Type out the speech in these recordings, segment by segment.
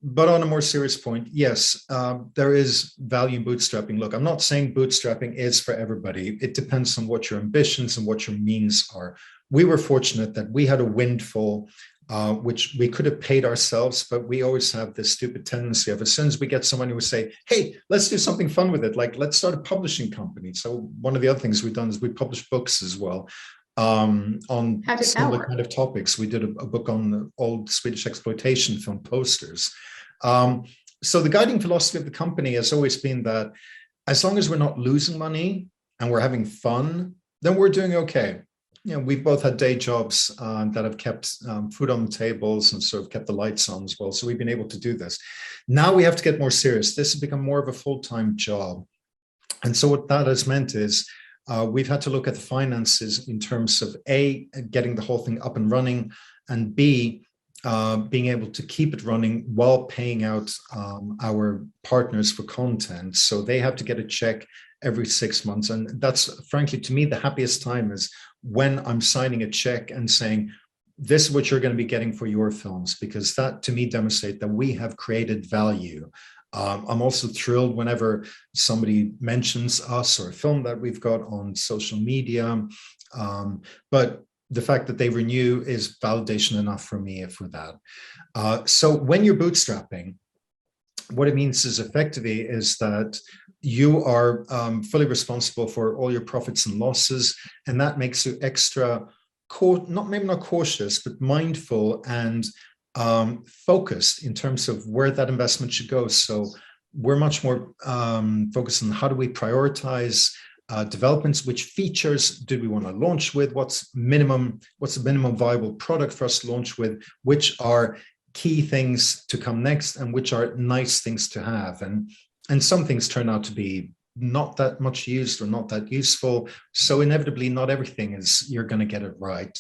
But on a more serious point, yes, there is value in bootstrapping. Look, I'm not saying bootstrapping is for everybody. It depends on what your ambitions and what your means are. We were fortunate that we had a windfall, which we could have paid ourselves, but we always have this stupid tendency of, as soon as we get someone who would say, hey, let's do something fun with it, like let's start a publishing company. So one of the other things we've done is we publish books as well, on How did that similar work? kind of topics. We did a book on the old Swedish exploitation film posters. So the guiding philosophy of the company has always been that as long as we're not losing money and we're having fun, then we're doing okay. You know, we've both had day jobs that have kept food on the tables and sort of kept the lights on as well. So we've been able to do this. Now we have to get more serious. This has become more of a full-time job. And so what that has meant is we've had to look at the finances in terms of A, getting the whole thing up and running, and B, being able to keep it running while paying out our partners for content. So they have to get a check every 6 months. And that's, frankly, to me, the happiest time is when I'm signing a check and saying, this is what you're going to be getting for your films, because that to me demonstrates that we have created value. I'm also thrilled whenever somebody mentions us or a film that we've got on social media. But the fact that they renew is validation enough for me for that. So when you're bootstrapping, what it means is effectively is that you are fully responsible for all your profits and losses, and that makes you extra, maybe not cautious, but mindful and focused in terms of where that investment should go. So we're much more focused on how do we prioritize developments, which features do we want to launch with, what's the minimum viable product for us to launch with, which are key things to come next, and which are nice things to have. And some things turn out to be not that much used or not that useful. So inevitably, not everything is you're going to get it right.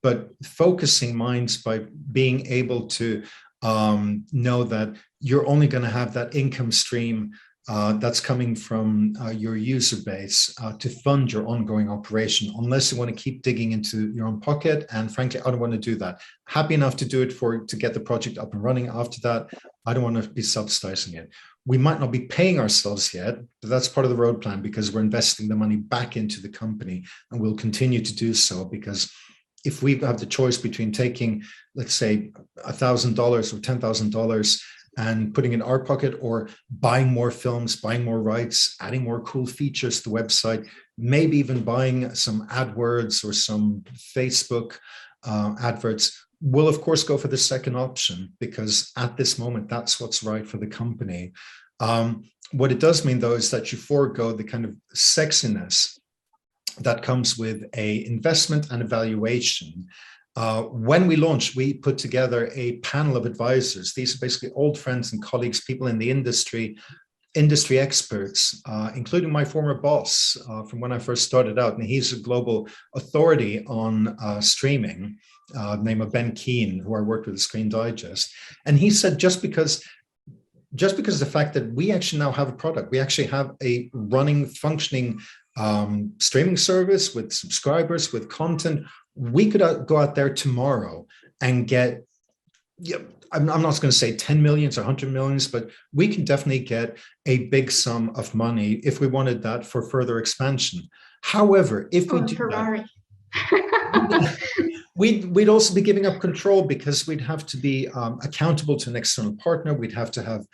But focusing minds by being able to know that you're only going to have that income stream that's coming from your user base to fund your ongoing operation, unless you want to keep digging into your own pocket. And frankly, I don't want to do that. Happy enough to do it to get the project up and running. After that, I don't want to be subsidizing it. We might not be paying ourselves yet, but that's part of the road plan, because we're investing the money back into the company, and we'll continue to do so. Because if we have the choice between taking, let's say, $1,000 or $10,000 and putting in our pocket, or buying more films, buying more rights, adding more cool features to the website, maybe even buying some AdWords or some Facebook adverts, we'll of course go for the second option, because at this moment, that's what's right for the company. What it does mean, though, is that you forego the kind of sexiness that comes with a investment and evaluation. When we launched, we put together a panel of advisors. These are basically old friends and colleagues, people in the industry experts, including my former boss from when I first started out. And he's a global authority on streaming, named Ben Keane, who I worked with at Screen Digest. And he said, just because the fact that we actually now have a product, we actually have a running, functioning streaming service with subscribers, with content, we could go out there tomorrow and get, I'm not going to say 10 millions or 100 millions, but we can definitely get a big sum of money if we wanted that for further expansion. However, if we do Ferrari. that, we'd also be giving up control, because we'd have to be accountable to an external partner. We'd have to have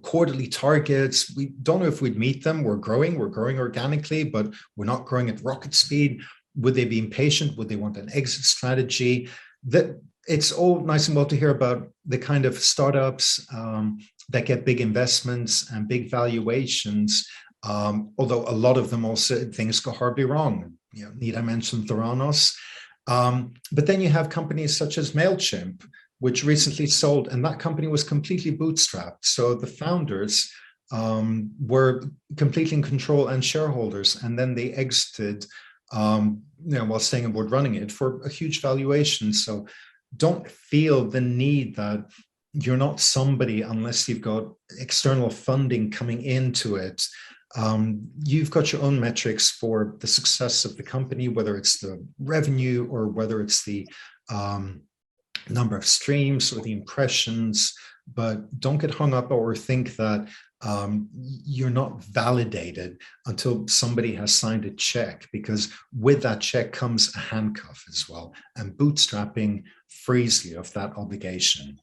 quarterly targets. We don't know if we'd meet them. We're growing organically, but we're not growing at rocket speed. Would they be impatient? Would they want an exit strategy? That it's all nice and well to hear about the kind of startups that get big investments and big valuations. Although a lot of them also, things go horribly wrong. Need I mention Theranos? But then you have companies such as MailChimp, which recently sold, and that company was completely bootstrapped. So the founders were completely in control and shareholders, and then they exited while staying aboard running it for a huge valuation. So don't feel the need that you're not somebody unless you've got external funding coming into it. You've got your own metrics for the success of the company, whether it's the revenue or whether it's the number of streams or the impressions, but don't get hung up or think that you're not validated until somebody has signed a check, because with that check comes a handcuff as well. And bootstrapping frees you of that obligation.